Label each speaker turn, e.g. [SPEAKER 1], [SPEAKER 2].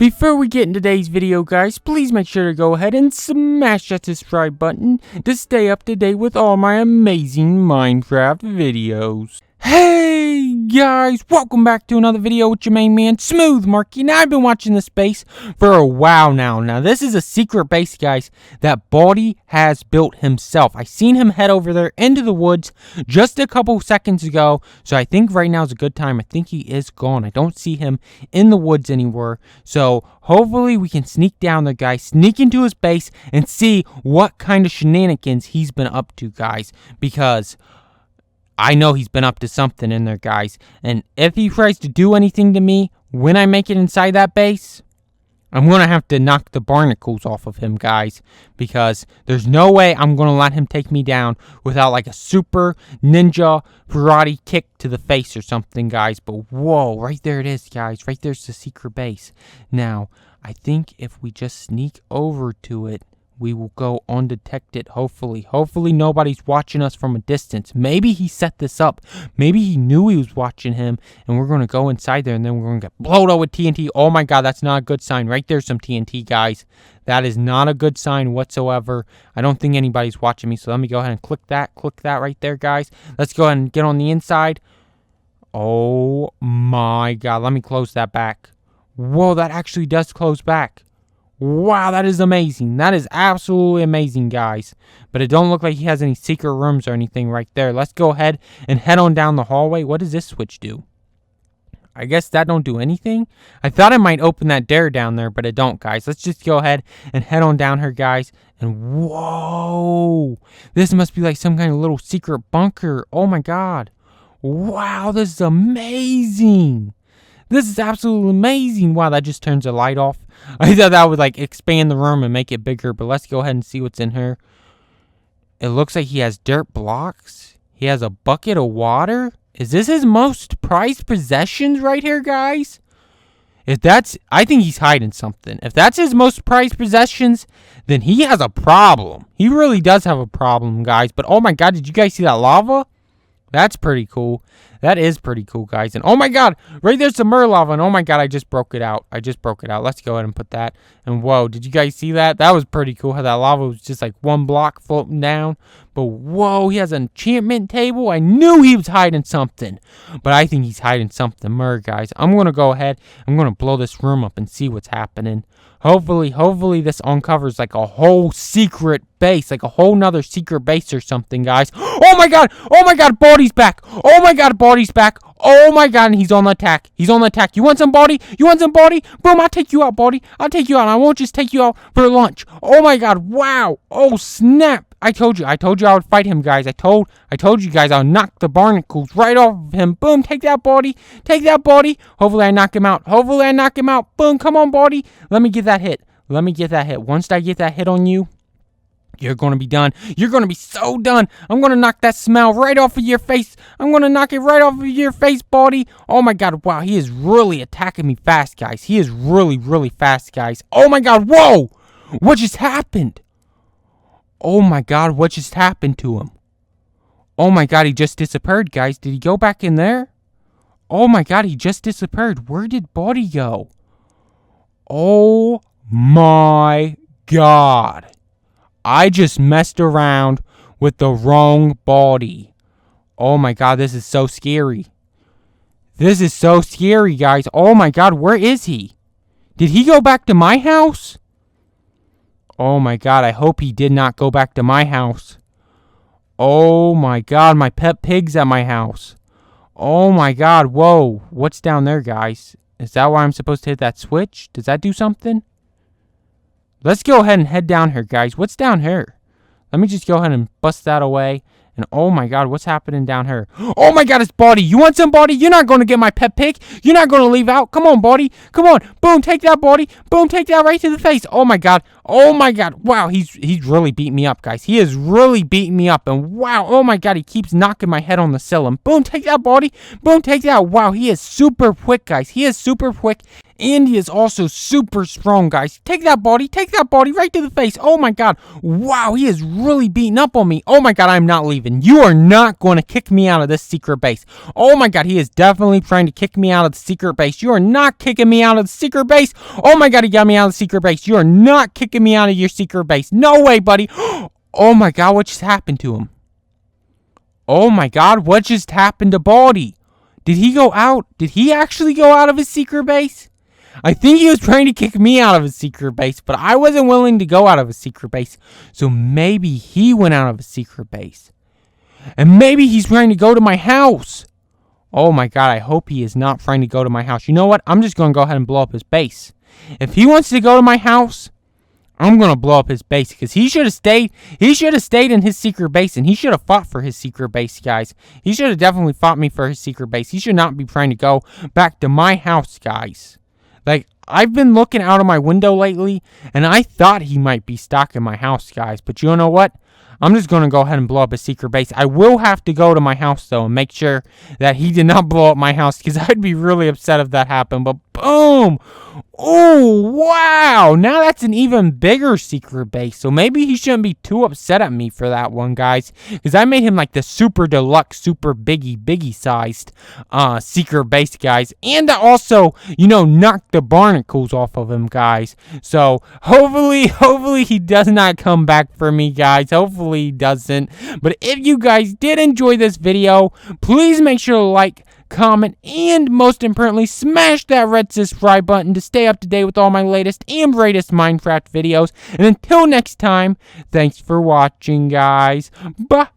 [SPEAKER 1] Before we get into today's video, guys, please make sure to go ahead and smash that subscribe button to stay up to date with all my amazing Minecraft videos. Hey guys, welcome back to another video with your main man, Smooth Marky. Now, I've been watching this base for a while now. Now, this is a secret base, guys, that Baldi has built himself. I seen him head over there into the woods just a couple seconds ago, so I think right now is a good time. I think he is gone. I don't see him in the woods anywhere, so hopefully we can sneak down there, guys, sneak into his base and see what kind of shenanigans he's been up to, guys, because I know he's been up to something in there, guys. And if he tries to do anything to me when I make it inside that base, I'm going to have to knock the barnacles off of him, guys. Because there's no way I'm going to let him take me down without like a super ninja karate kick to the face or something, guys. But whoa, right there it is, guys. Right there's the secret base. Now, I think if we just sneak over to it, we will go undetected, hopefully. Hopefully nobody's watching us from a distance. Maybe he set this up. Maybe he knew he was watching him, and we're going to go inside there, and then we're going to get blown up with TNT. Oh my god, that's not a good sign. Right there's some TNT, guys. That is not a good sign whatsoever. I don't think anybody's watching me, so let me go ahead and click that right there, guys. Let's go ahead and get on the inside. Oh my god, let me close that back. Whoa, that actually does close back. Wow, that is amazing. That is absolutely amazing, guys. But it don't look like he has any secret rooms or anything right there. Let's go ahead and head on down the hallway. What does this switch do? I guess that don't do anything. I thought it might open that door down there, but it don't, guys. Let's just go ahead and head on down here, guys. And whoa, this must be like some kind of little secret bunker. Oh my god. Wow, this is amazing. This is absolutely amazing. Wow, that just turns the light off. I thought that would like expand the room and make it bigger, but let's go ahead and see what's in here. It looks like he has dirt blocks. He has a bucket of water. Is this his most prized possessions right here, guys? If that's, I think he's hiding something. If that's his most prized possessions, then he has a problem. He really does have a problem, guys. But oh my god, did you guys see that lava? That's pretty cool. That is pretty cool, guys. And oh my god, right there's some mer lava. And oh my god, I just broke it out. Let's go ahead and put that. And whoa, did you guys see that? That was pretty cool how that lava was just like one block floating down. But whoa, he has an enchantment table. I knew he was hiding something. But I think he's hiding something more, guys. I'm going to go ahead. I'm going to blow this room up and see what's happening. Hopefully this uncovers like a whole secret base, like a whole nother secret base or something, guys. Oh my god, Baldi's back. Oh my god, Baldi's back. Oh my god, and he's on the attack. You want some Baldi? Boom, I'll take you out, Baldi. I'll take you out. I won't just take you out for lunch. Oh my god, wow. Oh snap. I told you I would fight him, guys. I told you guys I'll knock the barnacles right off of him. Boom, take that, Baldi. Hopefully I knock him out. Boom, come on, Baldi. Let me get that hit. Once I get that hit on you, you're going to be done. You're going to be so done. I'm going to knock that smile right off of your face. I'm going to knock it right off of your face, Baldi. Oh my god, wow, he is really attacking me fast, guys. He is really, really fast, guys. Oh my god, whoa! What just happened? Oh my god, what just happened to him? Oh my god, he just disappeared, guys. Did he go back in there? Oh my god, he just disappeared. Where did Baldi go? Oh my god. I just messed around with the wrong Baldi. Oh my god, this is so scary. Guys. Oh my god, where is he? Did he go back to my house? Oh my god, I hope he did not go back to my house. Oh my god, my pet pig's at my house. Oh my god, whoa. What's down there, guys? Is that why I'm supposed to hit that switch? Does that do something? Let's go ahead and head down here, guys. What's down here? Let me just go ahead and bust that away. And oh my god, what's happening down here? Oh my god, it's Baldi. You want some, Baldi? You're not going to get my pet pig. You're not going to leave out. Come on, Baldi. Come on. Boom, take that, Baldi. Boom, take that right to the face. Oh my god. Wow, he's really beating me up, guys. He is really beating me up. And wow, oh my god, he keeps knocking my head on the ceiling. Boom, take that, Baldi. Boom, take that. Wow, he is super quick, guys. And he is also super strong, guys. Take that body right to the face. Oh my god. Wow, he is really beating up on me. Oh my god, I'm not leaving. You are not going to kick me out of this secret base. Oh my god, he is definitely trying to kick me out of the secret base. You are not kicking me out of the secret base. Oh my god, he got me out of the secret base. You are not kicking me out of your secret base. No way, buddy. Oh my god, what just happened to him? Oh my god, what just happened to Baldi? Did he go out? Did he actually go out of his secret base? I think he was trying to kick me out of his secret base, but I wasn't willing to go out of his secret base. So maybe he went out of his secret base. And maybe he's trying to go to my house. Oh my god, I hope he is not trying to go to my house. You know what? I'm just going to go ahead and blow up his base. If he wants to go to my house, I'm going to blow up his base because he should have stayed. He should have stayed in his secret base, and he should have fought for his secret base, guys. He should have definitely fought me for his secret base. He should not be trying to go back to my house, guys. Like, I've been looking out of my window lately, and I thought he might be stuck in my house, guys. But you know what? I'm just going to go ahead and blow up his secret base. I will have to go to my house, though, and make sure that he did not blow up my house, because I'd be really upset if that happened. But boom! Oh, wow! Now that's an even bigger secret base. So maybe he shouldn't be too upset at me for that one, guys. Because I made him like the super deluxe, super biggie sized secret base, guys. And I also, knocked the barnacles off of him, guys. So hopefully he does not come back for me, guys. Hopefully he doesn't. But if you guys did enjoy this video, please make sure to like, comment, and most importantly, smash that red subscribe button to stay up to date with all my latest and greatest Minecraft videos. And until next time, thanks for watching, guys. Bye.